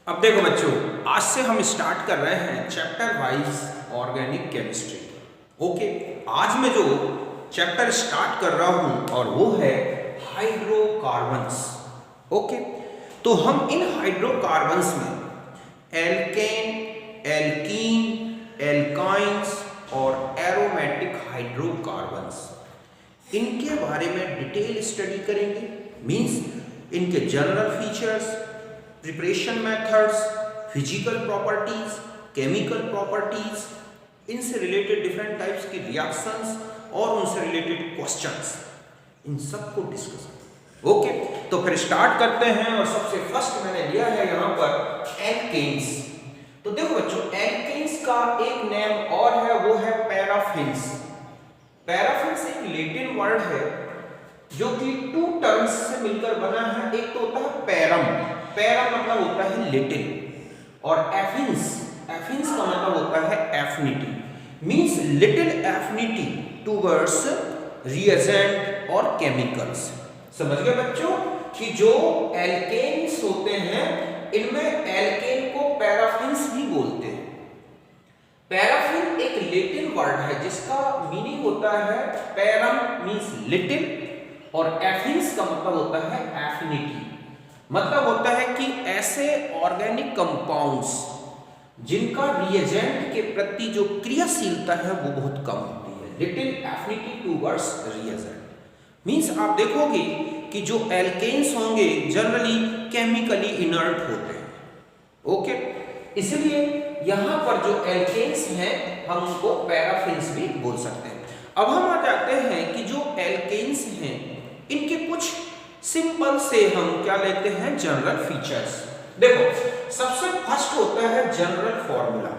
अब देखो बच्चों, आज से हम स्टार्ट कर रहे हैं chapter wise organic chemistry. Okay, आज मैं जो चैप्टर स्टार्ट कर रहा हूं और वो है हाइड्रोकार्बन्स। ओके, तो हम इन हाइड्रोकार्बन्स में एल्केन, एल्कीन, एल्काइंस और एरोमेटिक हाइड्रोकार्बन्स, इनके बारे में डिटेल स्टडी करेंगे। मींस इनके general features, preparation methods, physical properties, chemical properties, इनसे रिलेटेड डिफरेंट टाइप्स की रिएक्शंस और उनसे रिलेटेड क्वेश्चंस, इन सब को डिस्कस करेंगे। ओके, तो फिर स्टार्ट करते हैं। और सबसे फर्स्ट मैंने लिया है यहाँ पर एल्केन्स। तो देखो बच्चों, एल्केन्स का एक नेम और है, वो है पैराफिन्स। पैराफिन्स एक लैटिन वर्ड है जो कि टू टर्म्स से मिलकर बना है। एक तो होता है पैरम, पैरम मतलब होता है लिटिल, और एफिन्स, एफिन्स का मतलब होता है affinity, means little affinity towards reagent और केमिकल्स। समझ गए बच्चों कि जो एल्केन्स होते हैं इनमें एल्केन को पैराफिन्स भी बोलते हैं। पैराफिन एक लैटिन वर्ड है जिसका मीनिंग होता है पैरम मींस लिटिल, और एफिन्स का मतलब होता है एफिनिटी, मतलब होता है कि ऐसे ऑर्गेनिक कंपाउंड्स जिनका रिएजेंट के प्रति जो क्रियाशीलता है वो बहुत कम होती है। Little affinity towards reagent means आप देखोगे कि जो एल्केन्स होंगे जनरली केमिकली इनर्ट होते हैं। ओके, इसलिए यहां पर जो एल्केन्स हैं हम उनको पैराफिन्स भी बोल सकते हैं। अब हम आ जाते हैं कि जो एल्केन्स हैं इनके कुछ सिंपल से हम क्या लेते हैं जनरल फीचर्स। देखो, सबसे फर्स्ट होता है जनरल फॉर्मूला।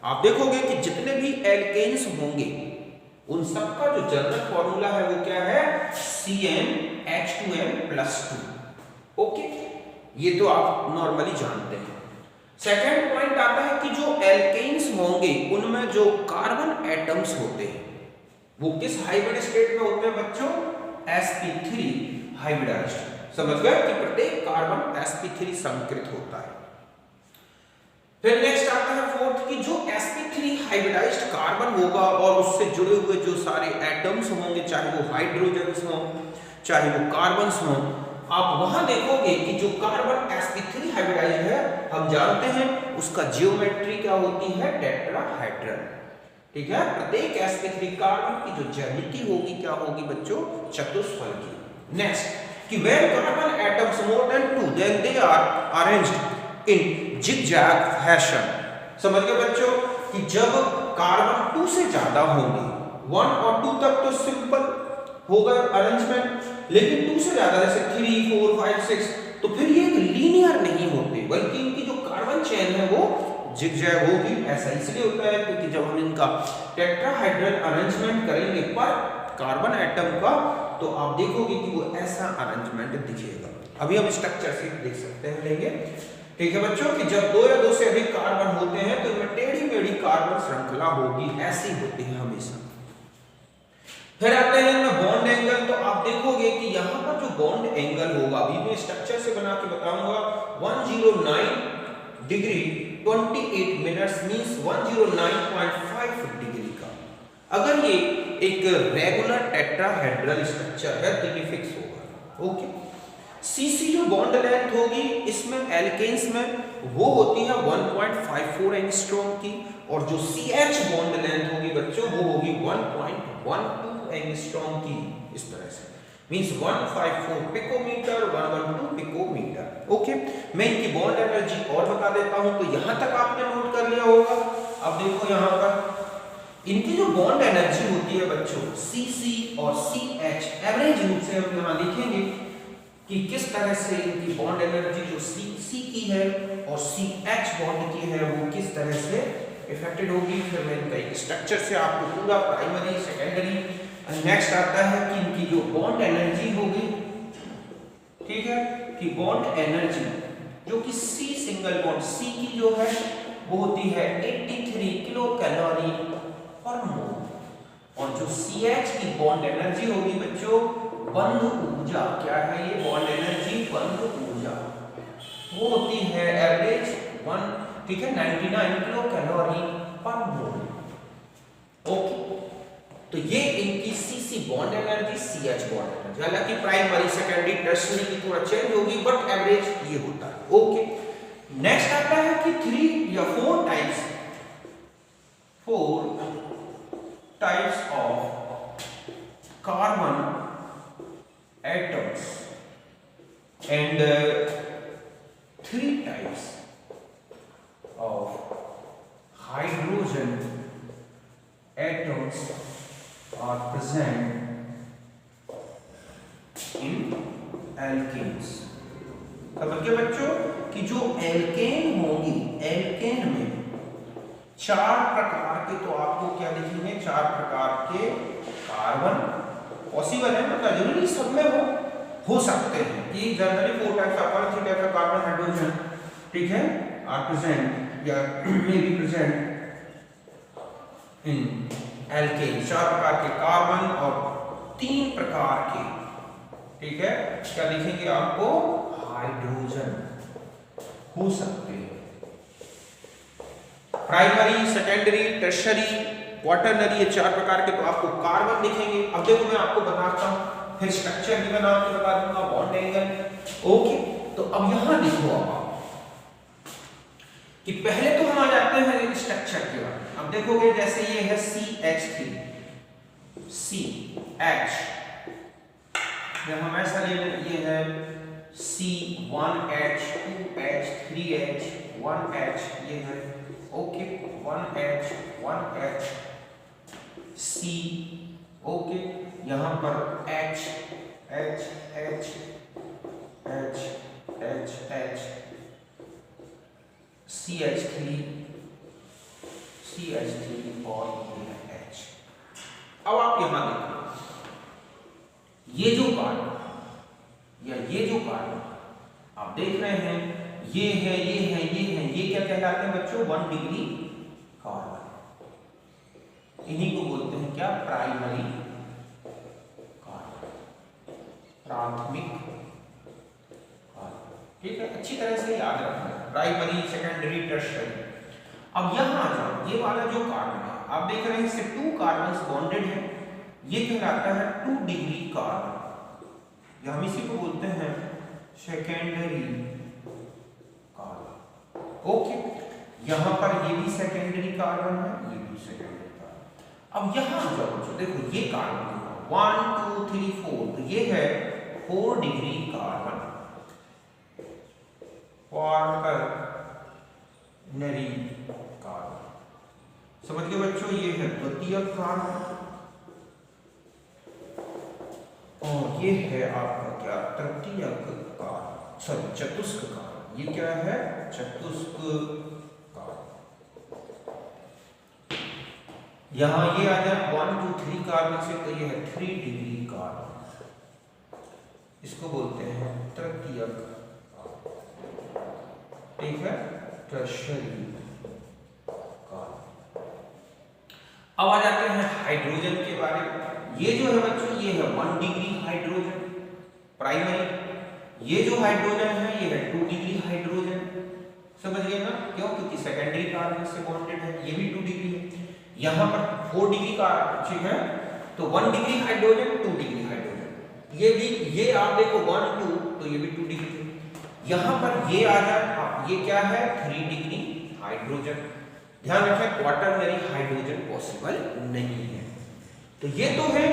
आप देखोगे कि जितने भी एल्केन्स होंगे उन सबका जो जनरल फॉर्मूला है वो क्या है, CnH2n+2। ओके, ये तो आप नॉर्मली जानते हैं। सेकेंड पॉइंट आता है कि जो एल्केन्स होंगे उनमें जो कार्बन एटम्स होते हैं वो किस हाइब्रिड स्टेट में होते हैं बच्चों, sp3 हाइब्रिडाइज्ड। समझ गए कि प्रत्येक कार्बन sp3 संकृत होता है। फिर नेक्स्ट आता है फोर्थ कि जो sp3 हाइब्रिडाइज्ड कार्बन होगा और उससे जुड़े हुए जो सारे एटम्स होंगे, चाहे वो हाइड्रोजन्स हों चाहे वो कार्बन्स हों, आप वहां देखोगे कि जो कार्बन sp3 हाइब्रिडाइज्ड है हम जानते हैं उसका जियोमेट्री क्या होती है, टेट्राहेड्रल। ठीक है, प्रत्येक sp3 कार्बन की जो ज्यामिति होगी क्या होगी बच्चों, चतुष्फल की। नेक्स्ट कि when carbon atoms more than 2 then they are arranged in zigzag fashion। समझ गए बच्चों कि जब कार्बन 2 से ज्यादा होंगे, 1 और 2 तक तो सिंपल होगा अरेंजमेंट, लेकिन 2 से ज्यादा जैसे 3, 4, 5, 6 तो फिर ये एक लीनियर नहीं होते, बल्कि इनकी जो कार्बन चेन है वो जिगजैग होगी। ऐसा इसलिए होता है क्योंकि जब हम इनका टेट्राहेड्रल अरेंजमेंट करेंगे पर कार्बन एटम का तो आप देखोगे कि वो ऐसा अरेंजमेंट दिखेगा। अभी हम स्ट्रक्चर से देख सकते हैं, लेंगे। ठीक है बच्चों कि जब 2 या 2 से अधिक कार्बन होते हैं तो इनमें टेढ़ी मेढ़ी कार्बन श्रृंखला होगी, ऐसी होती है हमेशा। फिर आते हैं ना बॉन्ड एंगल। तो आप देखोगे कि यहाँ पर जो बॉन्ड एंगल होगा, अभी मैं स्ट्रक्चर से बना के बताऊंगा, 109 डिग्री 28 मिनट्स मींस 109.5 डिग्री का। अगर ये एक रेगुलर टेट्राहेड्रल स्ट्रक्चर है तो ये फिक्स होगा। ओके, सीसी जो बॉन्ड लेंथ होगी इसमें एल्केन्स में वो होती है 1.54 एंगस्ट्रॉम की, और जो CH बॉन्ड लेंथ होगी बच्चों वो होगी 1.12 एंगस्ट्रॉम की। इस तरह से मींस 154 पिकोमीटर, 112 पिकोमीटर। ओके, मैं इनकी बॉन्ड एनर्जी और बता देता हूं। तो यहां तक आपने नोट कर लिया होगा। अब देखो यहां पर इनकी जो बॉन्ड एनर्जी होती है बच्चों, Cc और CH एवरेज रूप से हम यहां लिखेंगे कि किस तरह से इनकी बॉन्ड एनर्जी जो C की है और CH बॉन्ड की है वो किस तरह से इफेक्टेड होगी। फिर मैं इनका एक स्ट्रक्चर से आपको पूरा प्राइमरी सेकेंडरी। नेक्स्ट आता है कि इनकी जो बॉन्ड एनर्जी होगी, ठीक है, कि बॉन्ड एनर्जी जो कि C सिंगल बॉन्ड C की जो है वो होती है 83 किलो कैलोरी पर मोल, और जो CH की बॉन्ड एनर्जी होगी बच्चों, बंध ऊर्जा क्या है ये बॉन्ड एनर्जी, बंध ऊर्जा वो होती है एवरेज ठीक है, 99 किलो कैलोरी पर मोल। ओके, तो ये इनकी CC bond energy, CH bond energy, हालांकि प्राइमरी सेकेंडरी टर्शियरी की थोड़ा चेंज होगी, बट एवरेज ये होता है। ओके, नेक्स्ट आता है कि 3 या 4 types of carbon atoms and 3 types of hydrogen atoms are present in alkanes। समझ गए बच्चों कि जो एल्केन होंगी, एल्केन में 4 प्रकार के, तो आपको क्या लिखेंगे, 4 प्रकार के कार्बन पॉसिबल है, मतलब जरूरी सब में हो सकते हैं कि generally 4 types of 3 types of carbon hydrogen, ठीक है, are present या may be present in alkane। 4 प्रकार के कार्बन और 3 प्रकार के, ठीक है, क्या लिखेंगे आपको, हाइड्रोजन हो सकते हैं। प्राइमरी, सेकेंडरी, टर्शियरी, क्वाटरनरी, ये 4 प्रकार के, तो आपको कार्बन लिखेंगे। अब देखो मैं आपको बताता हूं, फिर स्ट्रक्चर भी मैं आपको बता दूंगा, बॉन्ड एंगल। ओके, तो अब यहां देखो आप कि पहले तो हम आ जाते हैं स्ट्रक्चर के बाद। अब देखोगे जैसे ये है CH3, CH, जब हम ऐसा ले लें, ये है C1H, 2H, 3H, 1H, ये है, okay, 1H, 1H, C, okay, यहां पर H, H, H, H, H, H, CH3 और ये है H। अब आप यहां देखो, ये जो कार्बन या ये जो कार्बन आप देख रहे हैं, ये है, ये है, ये है, ये क्या कहलाते हैं बच्चों, 1 डिग्री कार्बन। इन्हीं को बोलते हैं क्या, प्राइमरी कार्बन, प्राथमिक कार्बन। ठीक है, अच्छी तरह से याद रखना, प्राइमरी, सेकेंडरी, टर्शियरी। अब यहां आ जाओ, ये वाला जो कार्बन है आप देख रहे हैं, इससे 2 कार्बन्स बॉन्डेड है, ये कहलाता है 2 डिग्री कार्बन, या हम इसी को बोलते हैं सेकेंडरी कार्बन। ओके, यहां पर ये भी सेकेंडरी कार्बन है, ये भी सेकेंडरी कार्बन। अब यहां आ जाओ, देखो ये कार्बन 1 2 3 4, तो ये है 4 डिग्री कार्बन, क्वार्टरनरी कार्बन। समझ गए बच्चों, ये है द्वितीयक कार्बन, और ये है आपका क्या, तृतीयक कार्बन, सॉरी चतुष्क कार्बन। ये क्या है, चतुष्क कार्बन। यहां ये आ जाए 1 2 3 कार्बन से, तो ये है 3 डिग्री कार्बन, इसको बोलते हैं तृतीयक, ठीक है, टर्शियरी कार्बन। अब आ जाते हैं हाइड्रोजन के बारे में। ये जो है बच्चों, ये है 1 डिग्री हाइड्रोजन प्राइमरी। ये जो हाइड्रोजन है, ये है 2 डिग्री हाइड्रोजन। समझ गए ना, क्यों, क्योंकि सेकेंडरी कार्बन से बॉन्डेड है, ये भी 2 डिग्री है। यहां पर 4 डिग्री का, ठीक है, तो 1 डिग्री हाइड्रोजन, 2 डिग्री हाइड्रोजन। ये भी, ये आप देखो 1 2, तो ये भी 2 डिग्री। यहां पर ये आ जाए, ये क्या है, 3 डिग्री हाइड्रोजन। ध्यान रखें, क्वाटरनरी हाइड्रोजन पॉसिबल नहीं है। तो ये तो है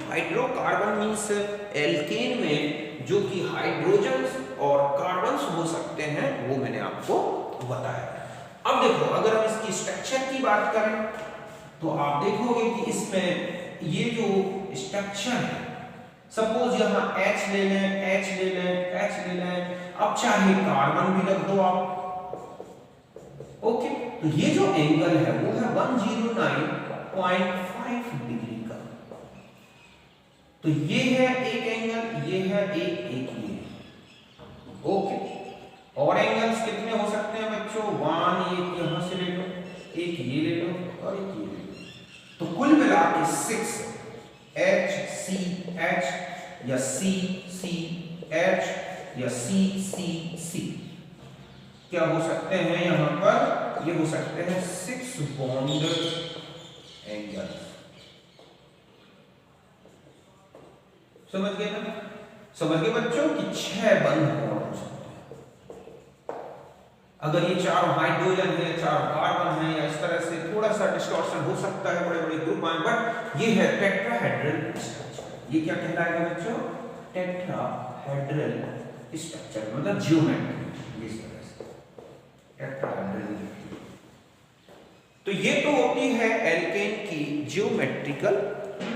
हाइड्रोकार्बन मींस एल्केन में जो कि हाइड्रोजन और कार्बन हो सकते हैं, वो मैंने आपको बताया। अब देखो, अगर हम इसकी स्ट्रक्चर की बात करें, तो आप देखोगे कि इसमें ये जो स्ट्रक्चर है, सपोज यहां H ले लें, H ले लें, H ले लें, अब चाहे कार्बन भी रख दो आप। ओके, तो ये जो एंगल है वो है 109.5 डिग्री का। तो ये है एक एंगल, ये है एक ये। ओके, और एंगल्स कितने हो सकते हैं बच्चों, 1 एक यहां से ले लो, एक ये ले लो, और एक ये ले लो। तो कुल मिला के 6 H C H या C C H या C C C क्या हो सकते हैं यहां पर ये हो सकते हैं 6 बॉन्ड एंगल। समझ गए ना? समझ गए बच्चों कि 6 बंद कोण हो सकते हैं। अगर ये 4 हाइड्रोजन है, 4 कार्बन है, या इस तरह से थोड़ा सा डिस्टॉर्शन हो सकता है, बड़े बड़े ग्रुप आए, बट ये है टेट्राहेड्रल स्ट्रक्चर। ये क्या कहलाएगा बच्चों? टेट्राहेड्रल स्ट्रक्चर, मतलब ज्योमेट्री। इस तरह से टेट्राहेड्रल। तो ये तो होती है एल्केन की ज्योमेट्रिकल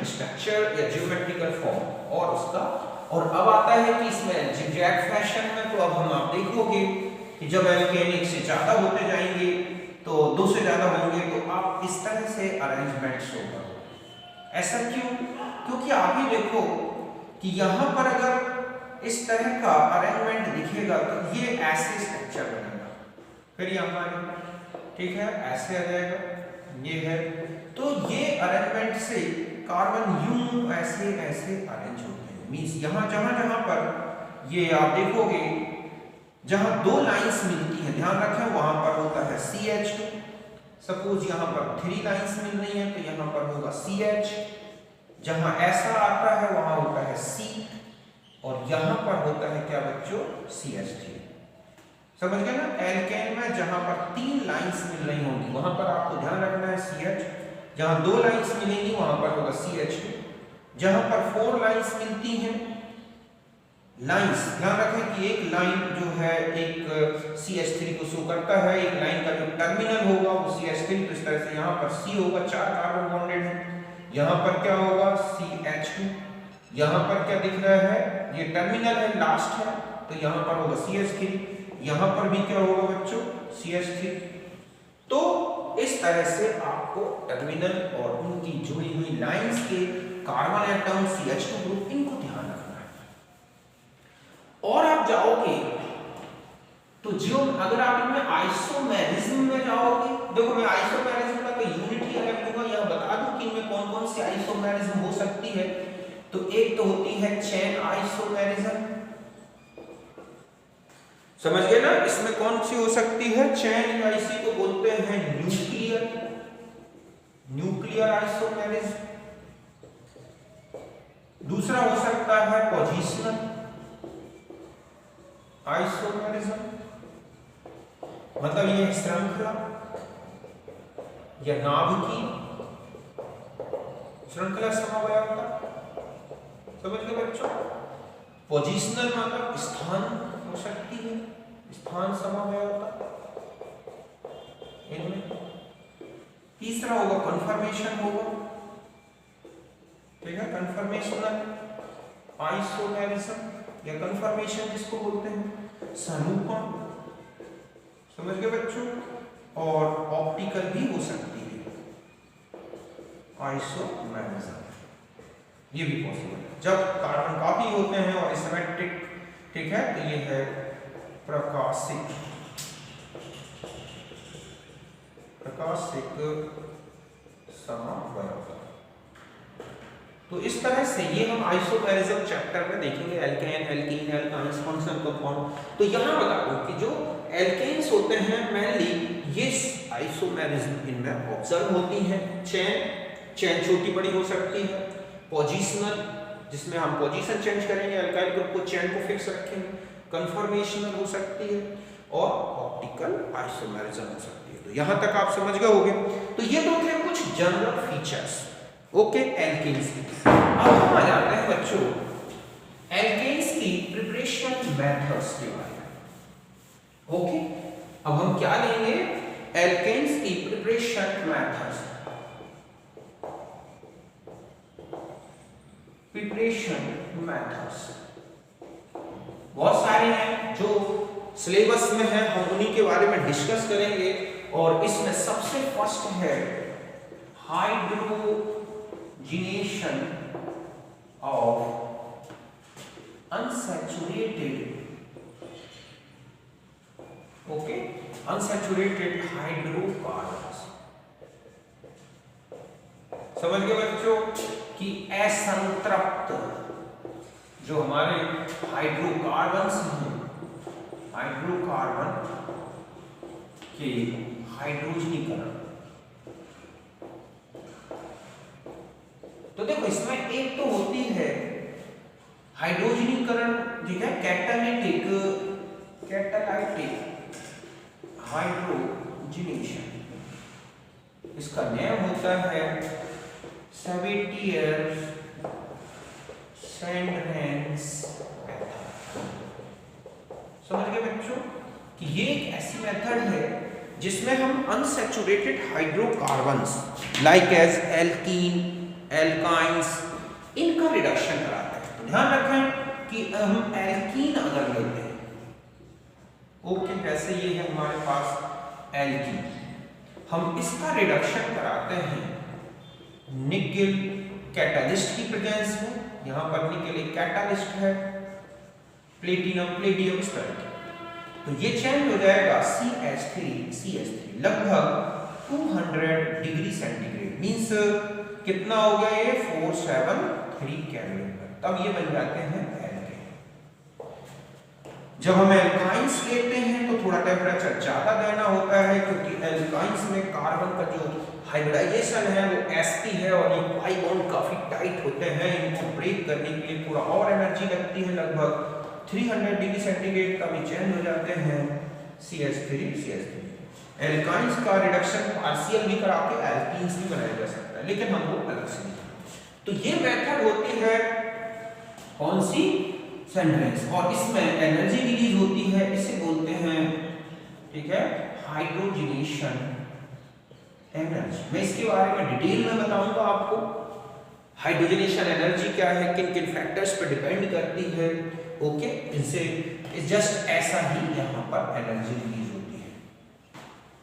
स्ट्रक्चर या ज्योमेट्रिकल फॉर्म और उसका। और अब आता है कि इसमें जिगजैग फैशन में, तो अब हम आप देखोगे कि जब एल्केन एक से ज्यादा होते जाएंगे तो 2 से ज्यादा होंगे, तो आप इस तरह से अरेंजमेंट्स होगा। ऐसा क्यों? क्योंकि आप ही देखो कि यहाँ पर अगर इस तरह का अरेंजमेंट दिखेगा तो ये ऐसे स्ट्रक्चर बनेगा, फिर यहाँ ठीक है ऐसे आ जाएगा, ये है। तो ये अरेंजमेंट से कार्बन यूं ऐसे ऐसे अरेंज होते हैं। मींस यहाँ जहां पर ये आप देखोगे जहां 2 लाइंस मिलती हैं, ध्यान रखें वहां पर होता है CH2। सपोज यहाँ पर 3 लाइंस मिल रही हैं तो यहाँ पर होगा CH। जहां ऐसा आता है वहां होता है C, और यहाँ पर होता है क्या बच्चों? CH3। समझ गए ना? एल्केन में जहां पर 3 लाइंस मिल रही होंगी वहां पर आपको ध्यान रखना है CH। जहां 2 लाइंस मिलेंगी वहां पर होगा CH2। जहां पर 4 लाइंस मिलती हैं, लाइंस ध्यान रखें कि एक लाइन जो है एक CH3 को शो करता है, एक लाइन का जो टर्मिनल होगा वो CH3। तो इस तरह से यहाँ पर C होगा, 4 कार्बन बॉन्डेड है। यहाँ पर क्या होगा? CH2। यहाँ पर क्या दिख रहा है? ये टर्मिनल है, लास्ट है, तो यहाँ पर होगा CH3। यहाँ पर भी क्या होगा बच्चों? CH3। तो इस तरह से आपको टर्मिनल और उनकी जुड़ी हुई लाइंस के कार्बन एटम CH2 ग्रुप, इनको ध्यान रखना है। और आप जाओगे तो जो अगर आप इनमें आइसोमेरिज्म में जाओगे, देखो मैं आइसोमेरिज्म का तो यूनिट ही अलग दूंगा, यहाँ बता दूं कि इनमें कौन कौन सी आइसोमेरिज्म हो सकती है। तो एक तो होती है चेन आइसोमेरिज्म, समझ गए ना? इसमें कौन सी हो सकती है? चेन, या इसी को बोलते हैं न्यूक्लियर आइसोमेरिज्म। दूसरा हो सकता है पोजिशनल आइसोमेरिज्म, मतलब ये श्रृंखला या नाभिकीय श्रृंखला समवायता। समझ गए बच्चों? पोजिशनल मतलब स्थान हो सकती है, स्थान समवायता इनमें। तीसरा होगा कन्फर्मेशन होगा, ठीक है, कन्फर्मेशनल आइसोमेरिज्म या कन्फर्मेशन जिसको बोलते हैं, सरूपण। समझ गए बच्चों? और ऑप्टिकल भी हो सकती है आइसोमेरिज्म, ये भी पॉसिबल है जब कार्बन काफी होते हैं और सिमेट्रिक, ठीक है। तो ये है प्रकाशिक समवायता। तो इस तरह से ये हम आइसोमेरिज्म चैप्टर में देखेंगे, alkane, alkene, alkynes, function compound. तो यहाँ बता दूं कि जो एल्केन्स होते हैं मेनली ये आइसोमेरिज्म इनमें ऑब्जर्व होती हैं। चेन छोटी बड़ी हो सकती है, पोजिशनल जिसमें हम पोजीशन चेंज करेंगे, अल्काइल ग्रुप को चेन को फिक्स रखेंगे, कन्फर्मेशनल हो सकती है, और ऑप्टिकल आइसोमेरिज्म हो सकती है। तो यहां तक आप समझ गए होंगे। तो ये तो थे कुछ जनरल फीचर्स, ओके, एल्केन्स की। अब हम आ जाते हैं बच्चों एल्केन्स की प्रिपरेशन मेथड्स के बारे में। ओके, अब हम क्या लेंगे? एल्केन्स की प्रिपरेशन मेथड्स। प्रिपरेशन मेथड्स बहुत सारे हैं जो सिलेबस में है, हम उन्हीं के बारे में डिस्कस करेंगे। और इसमें सबसे फर्स्ट है hydrogenation of unsaturated, okay, unsaturated hydrocarbons. समझ गए बच्चों कि असंतृप्त जो हमारे हाइड्रोकार्बन्स हैं, हाइड्रोकार्बन के हाइड्रोजनीकरण। तो देखो इसमें एक तो होती है हाइड्रोजनीकरण, ठीक है, कैटालिटिक हाइड्रोजनेशन, इसका नाम होता है सवेटियर-सैंडरेंस मेथड। समझ गए बच्चों कि ये एक ऐसी मेथड है जिसमें हम unsaturated hydrocarbons like as alkene, alkynes, इनका रिडक्शन कराते हैं। तो ध्यान रखें कि हम एल्कीन अगर लेते हैं, ओके, जैसे ये है हमारे पास एल्कीन, हम इसका रिडक्शन कराते हैं निकेल कैटालिस्ट की प्रेजेंस में। यहां पर निकेल एक कैटालिस्ट है, प्लेटियम इस तरह के, तो ये चेंज हो जाएगा CH3 लगभग 200 डिग्री सेंटीग्रेड, मींस कितना हो गया ये 473 केल्विन पर, तब ये बन जाते हैं एल्केन। जब हम एल्काइंस लेते हैं तो थोड़ा टेम्परेचर ज्यादा देना होता है, क्योंकि एल्काइंस में कार्बन का जो हाइब्रिडाइजेशन है वो sp है और ये पाई बॉन्ड काफी टाइट होते हैं, इनको ब्रेक करने के लिए थोड़ा और एनर्जी लगती है, लगभग 300 डिग्री सेंटीग्रेड का भी चेंज हो जाते हैं CH3। एल्काइंस का रिडक्शन पार्शियल भी करा के एल्कीन्स भी बनाया जा सकता है, लेकिन हम वो अलग से नहीं। तो ये मेथड होती है कौन सी, सैंडरेंस, और इसमें एनर्जी रिलीज होती है, इसे बोलते हैं, ठीक है, हाइड्रोजनेशन एनर्जी। मैं इसके बारे में डिटेल में बताऊंगा आपको, हाइड्रोजनेशन एनर्जी क्या है, किन किन फैक्टर्स पर डिपेंड करती है, ओके, इनसे जस्ट ऐसा ही यहाँ पर एनर्जी रिलीज होती है।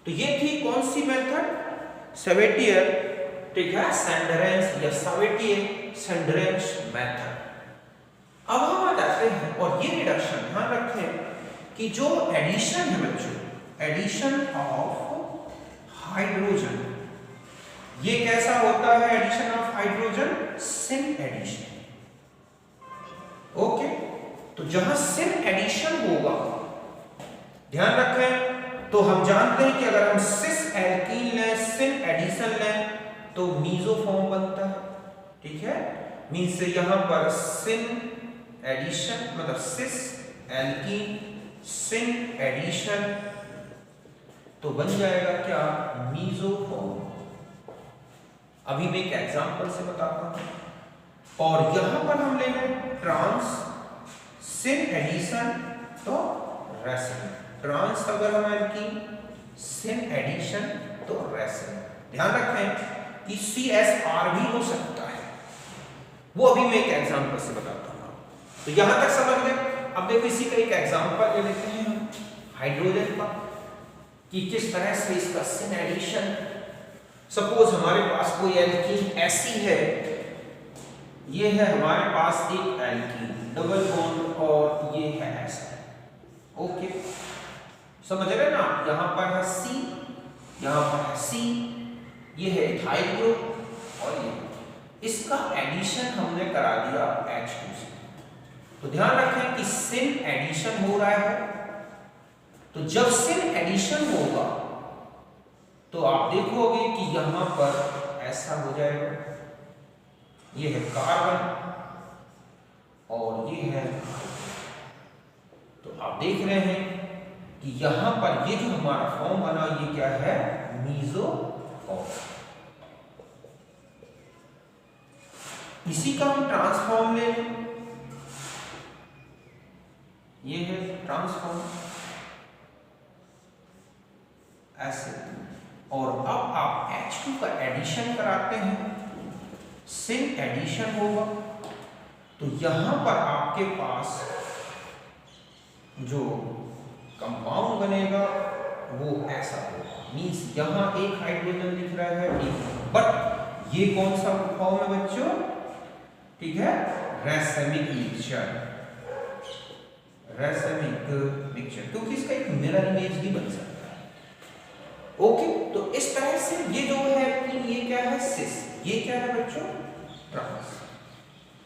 तो ये थी कौन सी मेथड, सवेटियर, ठीक है, सैंडरेंस या सवेटियर-सैंडरेंस मेथड। अब हम आ जाते हैं, और ये रिडक्शन ध्यान रखें कि जो एडिशन है बच्चों, एडिशन ऑफ हाइड्रोजन, ये कैसा होता है addition of hydrogen, syn addition, okay. तो जहां सिन एडिशन होगा, ध्यान रखें, तो हम जानते हैं कि अगर हम सिस एल्कीन लें, सिन एडिशन लें, तो मीजो फॉर्म बनता है, ठीक है, मींस यहां पर सिन एडिशन मतलब सिस एल्कीन सिन एडिशन, तो बन जाएगा क्या, मीजो फॉर्म। अभी मैं एक एग्जांपल से बताता हूं, और यहां पर हम लेंगे ट्रांस सिन एडिशन, तो रेसिन, ट्रांस अगर हम एल्कीन, सिन एडिशन तो रेसिन। ध्यान रखें कि CSR भी हो सकता है, वो अभी मैं एक एग्जांपल से बताता हूं। तो यहां तक समझ गए। अब देखो इसी का एक एग्जांपल ले लेते हैं हम हाइड्रोजन का, कि किस तरह से इसका सिन एडिशन, सपोज हमारे पास कोई एल्कीन ऐसी है, ये है हमारे पास एक एल्कीन डबल बॉन्ड और ये है ऐसा, ओके, समझ रहे ना, यहां पर है C, यहां पर है C, ये है इथाइल ग्रुप, और ये इसका एडिशन हमने करा दिया H2 से। तो ध्यान रखें कि सिन एडिशन हो रहा है, तो जब सिन एडिशन होगा तो आप देखोगे कि यहां पर ऐसा हो जाएगा, ये है कार्बन और ये है, तो आप देख रहे हैं कि यहां पर ये जो हमारा फॉर्म बना, ये क्या है, मीजो फॉर्म। इसी का हम ट्रांसफॉर्म ले लें, ये है ट्रांसफॉर्म ऐसे, और अब आप H2 का एडिशन कराते हैं, सिन एडिशन होगा, तो यहां पर आपके पास जो कंपाउंड बनेगा वो ऐसा होगा, मींस यहां एक हाइड्रोजन दिख रहा है, बट ये कौन सा फॉर्म है बच्चों, ठीक है, रेसेमिक मिक्सचर, क्योंकि इसका एक मिरर इमेज भी बन सकता है, ओके। तो इस तरह से ये जो है कि ये क्या है, सिस, ये क्या है बच्चों, ट्रांस।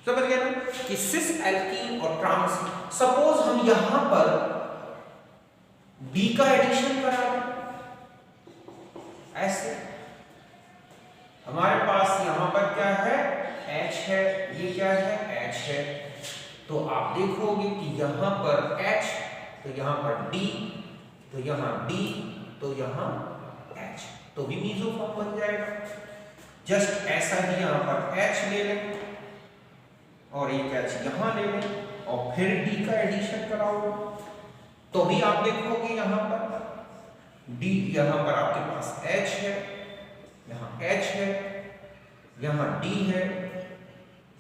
समझ गए ना कि सिस एल्कीन और ट्रांस। सपोज हम यहां पर B का एडिशन करा दें, ऐसे हमारे पास यहाँ पर क्या है, H है, ये क्या है, H है। तो आप देखोगे कि यहाँ पर H, तो यहाँ पर D, तो यहाँ D, तो यहाँ H, तो भी मीसोफॉर्म बन जाएगा। जस्ट ऐसा ही यहाँ पर H ले लें और एक H यहाँ ले लें और फिर D का एडिशन कराओ, तो भी आप देखोगे यहाँ पर D, यहाँ पर आपके पास H है, यहाँ H है, यहाँ D है,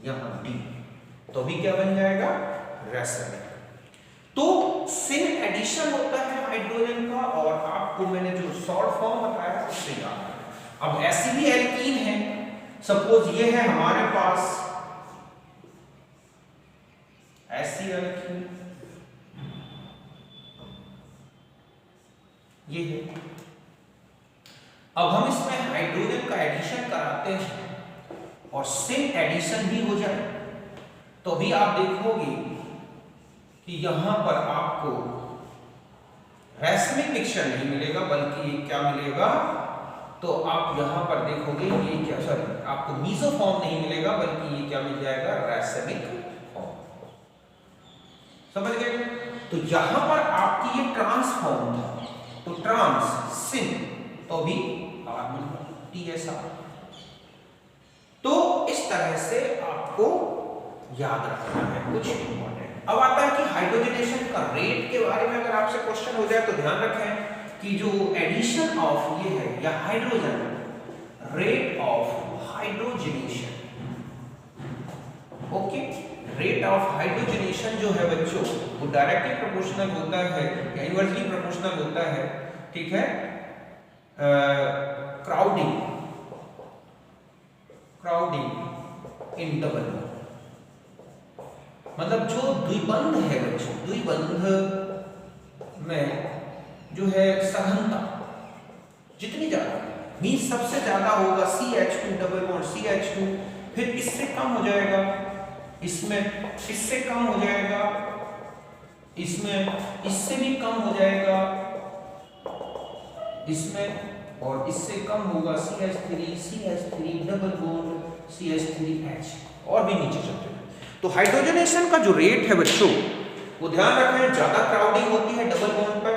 यहाँ D, तो भी क्या बन जाएगा, रैसमिक। तो सिन एडिशन होता है हाइड्रोजन का, और आपको मैंने जो शॉर्ट फॉर्म बताया उससे याद है। अब ऐसी भी एल्कीन है, सपोज ये है हमारे पास ऐसी एल्कीन, ये है। अब हम इसमें हाइड्रोजन का एडिशन कराते हैं और सिन एडिशन भी हो जाए, तो भी आप देखोगे कि यहां पर आपको रैसमिक मिक्सचर नहीं मिलेगा, बल्कि क्या मिलेगा, तो आप यहां पर देखोगे ये क्या, सॉरी, आपको मीसोफॉर्म नहीं मिलेगा, बल्कि ये क्या मिल जाएगा, रैसमिक फॉर्म। समझ गए? तो यहां पर आपकी ये ट्रांसफॉर्म था, तो ट्रांस सिन, तो भी TSR। तो इस तरह से आपको याद रखना है कुछ इंपॉर्टेंट। अब आता है कि हाइड्रोजनेशन का रेट के बारे में अगर आपसे क्वेश्चन हो जाए तो ध्यान रखें कि जो एडिशन ऑफ ये है या hydrogen, rate of hydrogenation, okay, rate of hydrogenation जो है बच्चों वो डायरेक्टली प्रोपोर्शनल होता है या इनवर्सली प्रोपोर्शनल होता है, ठीक है, क्राउडिंग इन डबल बॉन्ड। मतलब जो द्विबंध है बच्चों, द्विबंध में जो है सघनता जितनी ज्यादा मीन्स सबसे ज्यादा होगा CH2 डबल बॉन्ड CH2, फिर इससे कम हो जाएगा, इसमें इससे कम हो जाएगा, इसमें इससे भी कम हो जाएगा, इसमें और इससे कम होगा CH3 डबल बॉन्ड CH3H, और भी नीचे चलते हैं। तो हाइड्रोजनेशन का जो रेट है बच्चों वो ध्यान रखें, ज्यादा क्राउडिंग होती है डबल बॉन्ड पर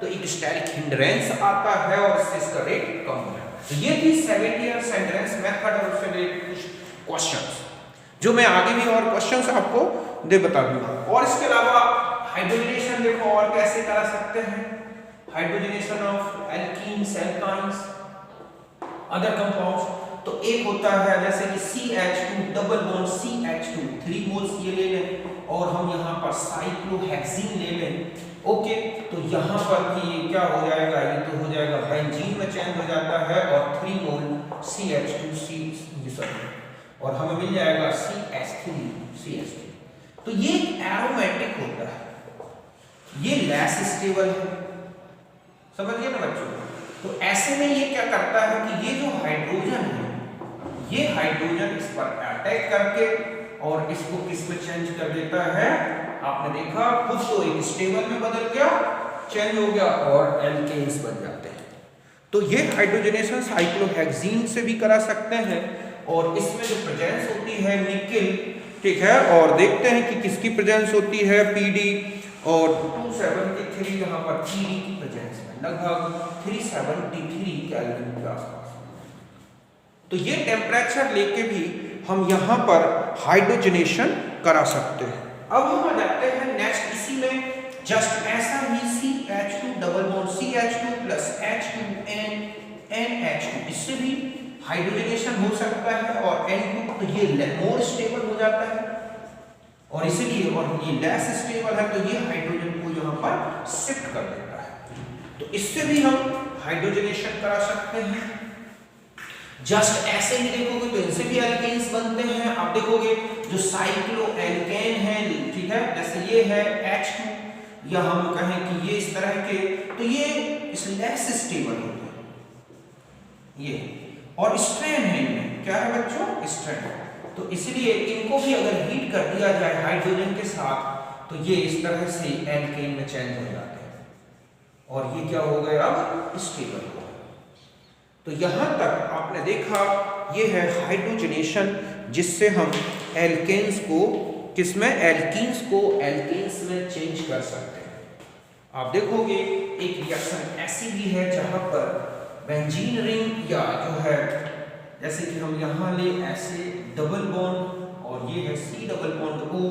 तो एक स्टेरिक हिंड्रेंस आता है और इससे इसका रेट कम हो जाता है। तो ये थी सेवेंटियर्स हिंड्रेंस मेथड और उससे रिलेटेड कुछ क्वेश्चंस, जो मैं आगे भी और क्वेश्चंस आपको बता दूंगा। और इसके अलावा हाइड्रोजनेशन देखो और कैसे करा सकते हैं, hydrogenation of alkenes, alkynes, other compounds. तो एक होता है जैसे कि CH2 double bond CH2 3 moles ये ले लें और हम यहाँ पर साइक्लोहेक्सीन ले लें, ओके, तो यहाँ पर कि क्या हो जाएगा, ये तो हो जाएगा बेंजीन में चेंज हो जाता है और 3 मोल CH2 और हमें मिल जाएगा CH3। तो ये एरोमेटिक होता है, ये लेस स्टेबल है, समझ गए ना बच्चों। तो ऐसे में ये क्या करता है कि ये जो हाइड्रोजन है, ये हाइड्रोजन इस पर अटैक करके और इसको किस में चेंज कर देता है, आपने देखा खुद तो एक स्टेबल में बदल गया, चेंज हो गया और एल्केन्स बन जाते हैं। तो ये हाइड्रोजनेशन साइक्लोहेक्सीन से भी करा सकते हैं और इसमें जो प्रेजेंस होती है निकेल, ठीक है, और देखते हैं कि किसकी प्रेजेंस होती है, PD, और 273 यहाँ पर PD की प्रेजेंस में लगभग 373 केल्विन के आसपास। तो ये टेम्परेचर लेके भी हम यहाँ पर हाइड्रोजनेशन करा सकते हैं। अब हम आ जाते हैं नेक्स्ट, इसी में जस्ट ऐसा ही CH2 double bond CH2 plus H2N NH2, इससे भी हाइड्रोजनेशन हो सकता है और N2 तो ये मोर स्टेबल हो जाता है और इसीलिए और ये लेस स्टेबल है तो ये हाइड्रोजन को यहाँ पर शिफ्ट कर देता है। तो इससे भी हम हाइड्रोजनेशन करा सकते हैं। जस्ट ऐसे ही देखोगे तो इनसे भी एल्केन्स बनते हैं। आप देखोगे जो साइक्लो एल्केन है, ठीक है, जैसे ये है H2 या हम कहें कि ये इस तरह के, तो ये इस लेस स्टेबल होते हैं ये, और स्ट्रेन है इनमें, क्या है बच्चों, स्ट्रेन। तो इसलिए इनको भी अगर हीट कर दिया जाए हाइड्रोजन के साथ तो ये इस तरह से एल्केन में चेंज हो जाते हैं और ये क्या हो गया, अब स्टेबल हो गया। तो यहाँ तक आपने देखा ये है हाइड्रोजनेशन, जिससे हम एल्केन्स को किसमें, एल्कीन्स को एल्केन्स में चेंज कर सकते हैं। आप देखोगे एक रिएक्शन ऐसी भी है जहाँ पर बेंजीन रिंग या जो है, जैसे कि हम यहाँ ले ऐसे डबल बॉन्ड और ये है C डबल बॉन्ड O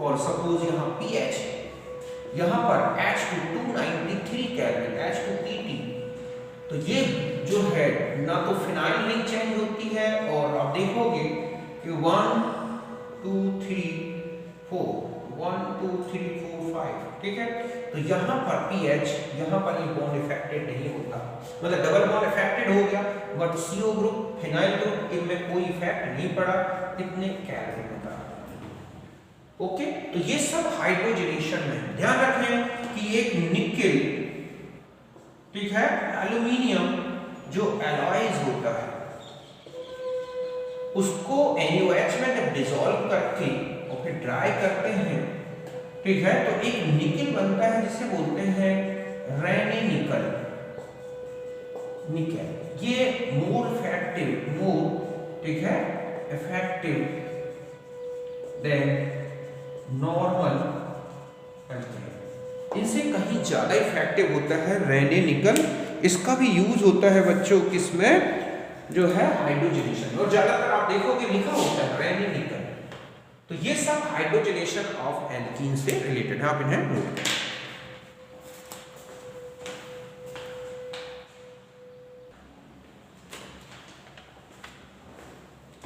और सपोज यहाँ PH, यहाँ पर H2 293 केल्विन H2PT, तो ये जो है ना तो फिनाइल रिंग चेंज होती है और आप देखोगे कि 1 2 3 4 1 2 3 4 5, ठीक है। तो यहाँ पर PH, यहाँ पर ये बॉन्ड इफेक्टेड नहीं होता, मतलब डबल बॉन्ड इफेक्टेड हो गया, but CO group phenyl group इनमें कोई इफेक्ट नहीं पड़ा, इतने केल्विन होता। ओके, तो ये सब हाइड्रोजनेशन में। ध्यान रखें कि एक निकेल, ठीक है, एल्यूमिनियम जो एलॉयज होता है उसको NaOH में जब डिसॉल्व करके और फिर ड्राई करते हैं, ठीक है, तो एक निकेल बनता है जिसे बोलते हैं रेने निकल निकेल। ये मोर इफेक्टिव, मोर, ठीक है, इफेक्टिव देन नॉर्मल एल्केन, इनसे कहीं ज्यादा इफेक्टिव होता है रेने निकल। इसका भी यूज होता है बच्चों किसमें, जो है हाइड्रोजनेशन, और ज्यादातर आप देखोगे लिखा होता है रेने निकल। तो ये सब हाइड्रोजनेशन ऑफ एल्कीन से रिलेटेड है, आप इन्हें नोट करें।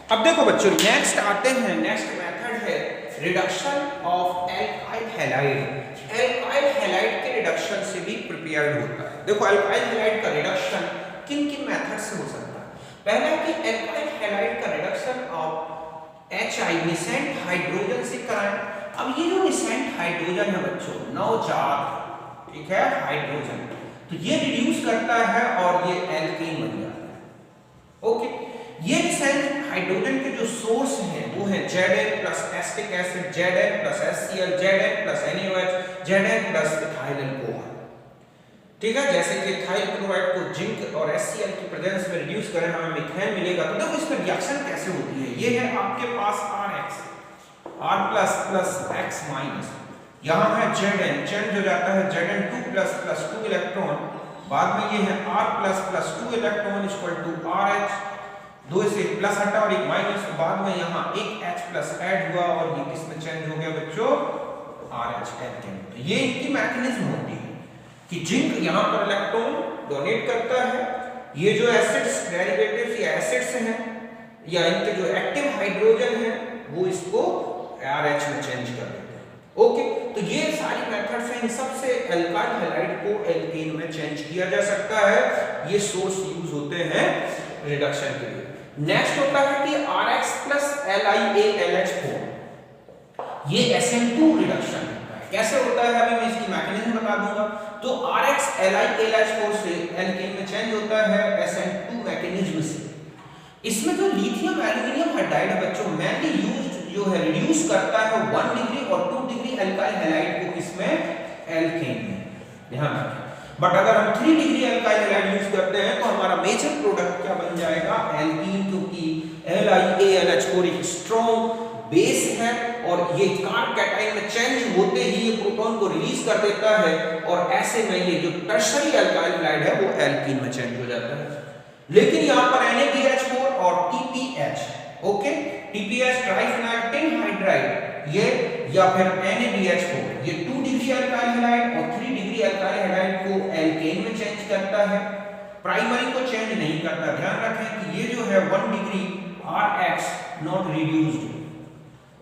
अब देखो बच्चों, नेक्स्ट आते हैं, नेक्स्ट मेथड है reduction of alkyl halide. Alkyl halide के रिडक्शन से भी प्रिपेयर्ड होता है। देखो एल्काइल हैलाइड का रिडक्शन किन किन मेथड से हो सकता है। पहला है कि एल्काइल हैलाइड का reduction of HI nascent hydrogen से कराएं। अब ये जो निसेंट हाइड्रोजन है बच्चों, नवजात, ठीक है, हाइड्रोजन, तो ये रिड्यूस करता है और ये एल्कीन बन जाता है। ओके, ये निसेंट हाइड्रोजन के जो सोर्स हैं वो है Zn plus acetic acid, Zn plus HCl, Zn plus NaOH, Zn plus ethyl alcohol, ठीक है। जैसे कि इथाइल क्लोराइड को जिंक और HCl की प्रेजेंस में रिड्यूस करें हमें मीथेन मिलेगा। तो देखो इसमें रिएक्शन कैसे होती है। ये है आपके पास RH, R plus plus X minus, यहाँ है Zn, चेंज हो जाता है Zn 2 प्लस प्लस 2 इलेक्ट्रॉन, बाद में ये है R plus plus 2 electron equal to RH, दो से प्लस हटा और एक माइनस, बाद में यहाँ एक H प्लस ऐड हुआ और ये किसमें चेंज हो गया बच्चों, RH एल्केन। तो ये इनकी मैकेनिज्म होती है कि जिंक यहाँ पर इलेक्ट्रॉन डोनेट करता है, ये जो एसिड्स डेरिवेटिव्स या एसिड्स हैं या इनके जो एक्टिव हाइड्रोजन है वो इसको RH में चेंज कर देते हैं। ओके, तो ये सारी मेथड्स हैं, इन सबसे एल्काइल हैलाइड को एल्केन में चेंज किया जा सकता है। ये सोर्स यूज होते हैं रिडक्शन के लिए। नेक्स्ट होता है कि RX प्लस LiAlH4, ये SN2 रिडक्शन होता है। कैसे होता है अभी मैं इसकी मैकेनिज्म बता दूंगा। तो RX LiAlH4 से एल्केन में चेंज होता है SN2 मैकेनिज्म से। इसमें जो लिथियम एल्यूमिनियम हाइड्राइड है बच्चों, मेनली यूज्ड जो है रिड्यूस करता है 1 डिग्री और 2 डिग्री एल्काइल हैलाइड को किसमें, एल्केन में, ध्यान रखें। बट अगर हम 3 डिग्री एल्काइल हैलाइड यूज करते हैं तो हमारा मेजर प्रोडक्ट क्या बन जाएगा, एल्कीन, क्योंकि LiAlH4 एक स्ट्रॉन्ग बेस है और ये कार्ब कैटायन में चेंज होते ही ये प्रोटॉन को रिलीज कर देता है और ऐसे में ये जो टर्शरी एल्काइल हैलाइड है वो एल्कीन में चेंज हो जाता है। लेकिन यहाँ पर NaBH4 और TPH, okay, TPH triphenyl tin hydride ये, या फिर NaBH4, ये 2 डिग्री एल्काइल हैलाइड और 3 डिग्री एल्काइल हैलाइड को एल्केन में चेंज करता है, प्राइमरी को चेंज नहीं करता। ध्यान रखें कि ये जो है 1 डिग्री RH नॉट रिड्यूस्ड,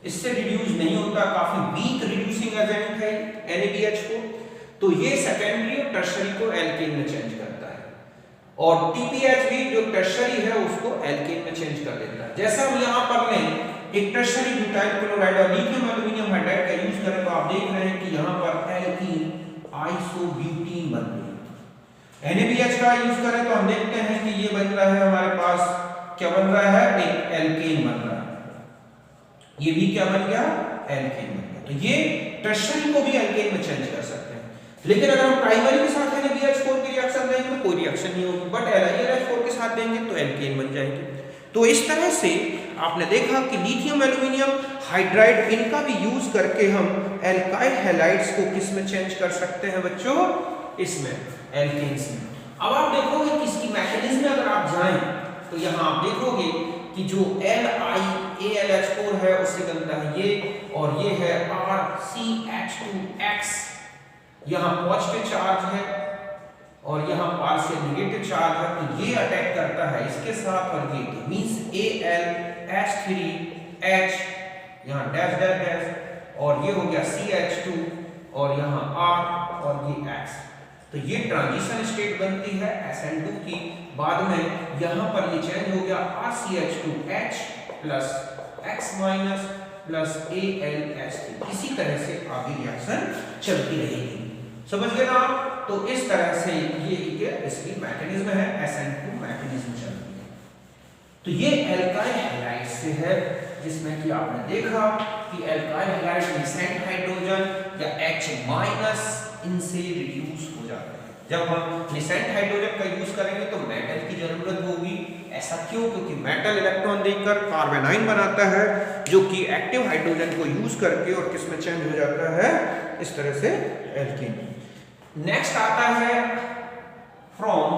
इससे रिड्यूस नहीं होता, काफी वीक रिड्यूसिंग एजेंट है NaBH4, तो ये सेकेंडरी और टर्शरी को एल्केन में चेंज करता है और TPH भी जो टर्शरी है उसको एल्केन में चेंज कर देता है। जैसा हम यहाँ पर लें एक टर्शरी ब्यूटाइल क्लोराइड और लिथियम एल्यूमिनियम हाइड्राइड का यूज करें तो आप देख रहे हैं कि यहाँ पर एल्कीन आइसोब्यूटीन बन रही है। NaBH का यूज करें तो हम देखते हैं कि ये बन रहा है हमारे पास, क्या बन रहा है, एक एल्केन बन रहा है, ये भी क्या बन गया, एल्केन बन गया। तो ये टर्शरी को भी एल्केन में चेंज कर सकते हैं। लेकिन अगर हम प्राइमरी के साथ NaBH4 की रिएक्शन साथ देंगे तो कोई रिएक्शन नहीं होगी, बट LiLH4 के साथ देंगे तो एल्केन बन जाएगी। तो इस तरह से आपने देखा कि लिथियम एल्यूमिनियम हाइड्राइड इनका भी यूज करके हम एल्काइल हैलाइड्स को किस में चेंज कर सकते हैं बच्चों, इसमें एल्केन्स में। अब आप देखोगे कि इसकी मैकेनिज्म में अगर आप जाएं तो यहाँ आप देखोगे कि जो LiAlH4 है उससे बनता है ये, और ये है RCH2X, यहाँ पॉजिटिव चार्ज है और यहाँ पार्शियल नेगेटिव चार्ज है, तो ये अटैक करता है इसके साथ, और ये मींस AlH3H, यहाँ डैश डैश डैश, और ये हो गया CH2 और यहाँ R और ये X। तो ये ट्रांजिशन स्टेट बनती है SN2 की, बाद में यहाँ पर ये चेंज हो गया RCH2H plus X minus plus AlH3। इसी तरह से आगे रिएक्शन चलती रहेगी, समझ गए ना आप? तो इस तरह से ये इसकी मैकेनिज्म है, SN2 मैकेनिज्म चलती है। तो ये एल्काइल हैलाइड से है, जिसमें कि आपने देखा कि एल्काइल हैलाइड निसेंट हाइड्रोजन या H- इनसे रिड्यूस हो जाते हैं। जब हम निसेंट हाइड्रोजन का यूज करेंगे तो मेटल की जरूरत होगी। ऐसा क्यों? क्योंकि मेटल इलेक्ट्रॉन देकर कार्बेनाइन बनाता है, जो कि एक्टिव हाइड्रोजन को यूज करके और किस में चेंज हो जाता है, इस तरह से एल्केन। नेक्स्ट आता है फ्रॉम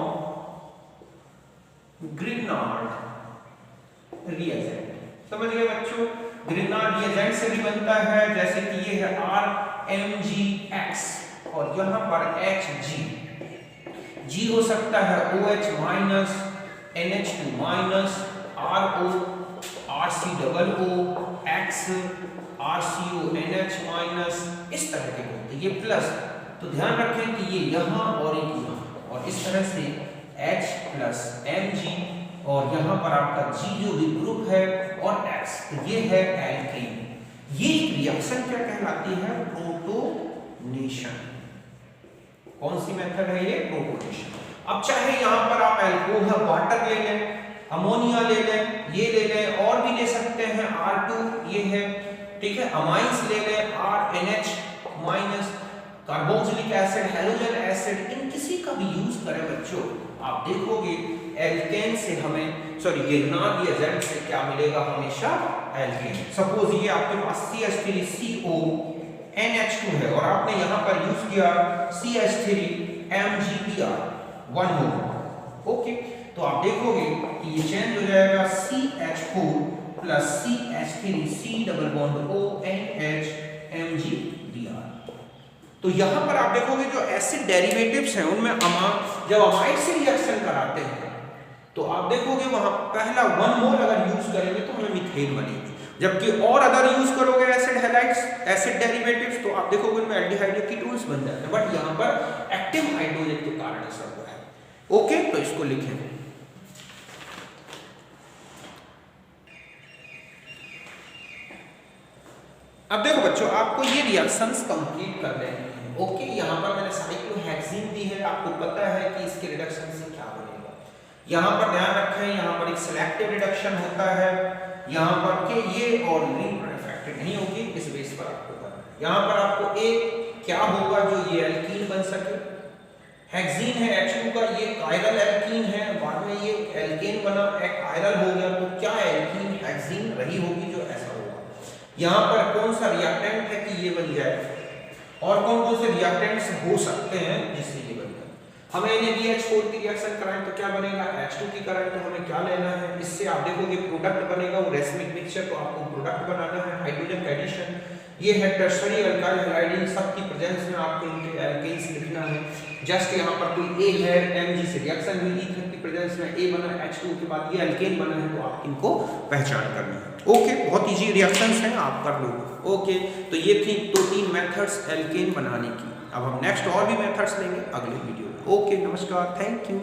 ग्रिग्नार्ड रिएजेंट। समझ गए बच्चों? ग्रिग्नार्ड रिएजेंट से भी बनता है, जैसे कि ये है RMgX और यहाँ पर Hg, G हो सकता है OH minus, NH2 minus, RO, RCOO, X, RCO, NH minus, इस तरह के होते हैं। ये प्लस, तो ध्यान रखें कि ये यहाँ और एक यहाँ, और इस तरह से H प्लस Mg, और यहाँ पर आपका G जो भी ग्रुप है और X, तो ये है एल्केन। ये रिएक्शन क्या कहलाती है? प्रोटोनेशन। कौन सी मेथड है ये? प्रोटोनेशन। अब चाहे यहाँ पर आप अल्कोहल वाटर ले लें, अमोनिया ले लें, ये ले लें, और भी ले सकते हैं, R2 ये है, ठीक है, अमाइंस ले लें, RNH minus, carboxylic acid, halogen acid, इन किसी का भी यूज करें बच्चों, आप देखोगे एल्केन से हमें, सॉरी, ग्रिग्नार्ड रिएजेंट से क्या मिलेगा? हमेशा एल्केन। सपोज ये आपके पास CH3CO NH2 है और आपने यहाँ पर यूज किया CH3MgBr 1 मोल, ओके, तो आप देखोगे कि ये चेंज हो जाएगा CH4 plus CH3C double bond ONH MgBr। तो यहाँ पर आप देखोगे जो एसिड डेरिवेटिव्स हैं उनमें जब अमाइड से रिएक्शन कराते हैं तो आप देखोगे वहां पहला 1 मोल अगर यूज करेंगे तो हमें मीथेन बनेगी, जबकि और अगर यूज करोगे एसिड हैलाइड्स, एसिड डेरिवेटिव्स, तो आप देखोगे उनमें एल्डिहाइड या कीटोन्स बन जाते हैं। बट यहाँ पर एक्टिव हाइड्रोजन के कारण ऐसा हुआ है, ओके, तो इसको लिखें। अब देखो बच्चों, आपको ये रिएक्शंस कंप्लीट कर लेने हैं, ओके। यहाँ पर मैंने साइक्लोहेक्सीन दी है, आपको पता है कि इसके रिडक्शन से क्या बनेगा। यहाँ पर ध्यान रखें, यहाँ पर एक सिलेक्टिव रिडक्शन होता है, यहाँ पर के ये और रिंग इफेक्टेड नहीं होगी, इस बेस पर आपको करना है। यहाँ पर आपको एक क्या होगा जो ये एल्कीन बन सके, हेक्सीन है H2 का, ये कायरल एल्कीन है, बाद में ये एल्केन बना, एक कायरल हो गया, तो क्या एल्कीन हेक्सीन रही होगी जो ऐसा होगा। यहाँ पर कौन सा रिएक्टेंट है कि ये बन जाए, और कौन कौन से रिएक्टेंट्स हो सकते हैं जिससे ये बन जाए। हमें NaBH4 की रिएक्शन कराएं तो क्या बनेगा, H2 की कराएं तो हमें क्या लेना है, इससे आप देखोगे प्रोडक्ट बनेगा, वो रेसमिक मिक्सचर, तो आपको प्रोडक्ट बनाना है, हाइड्रोजन का एडिशन। ये है टर्शरी अल्काइल हैलाइड, इन सब की प्रेजेंस में आपको इनके एल्केन्स लिखना है। जस्ट यहाँ पर कोई A है, Mg से रिएक्शन हुई, ईथर की प्रेजेंस में A बना, H2 के बाद ये एल्केन बना है, तो आप इनको पहचान करना है, ओके। बहुत इजी रिएक्शंस हैं, आप कर लो, ओके। तो ये थी 2-3 मेथड्स एल्केन बनाने की। अब हम नेक्स्ट और भी मेथड्स लेंगे अगले वीडियो में, ओके। नमस्कार, थैंक यू।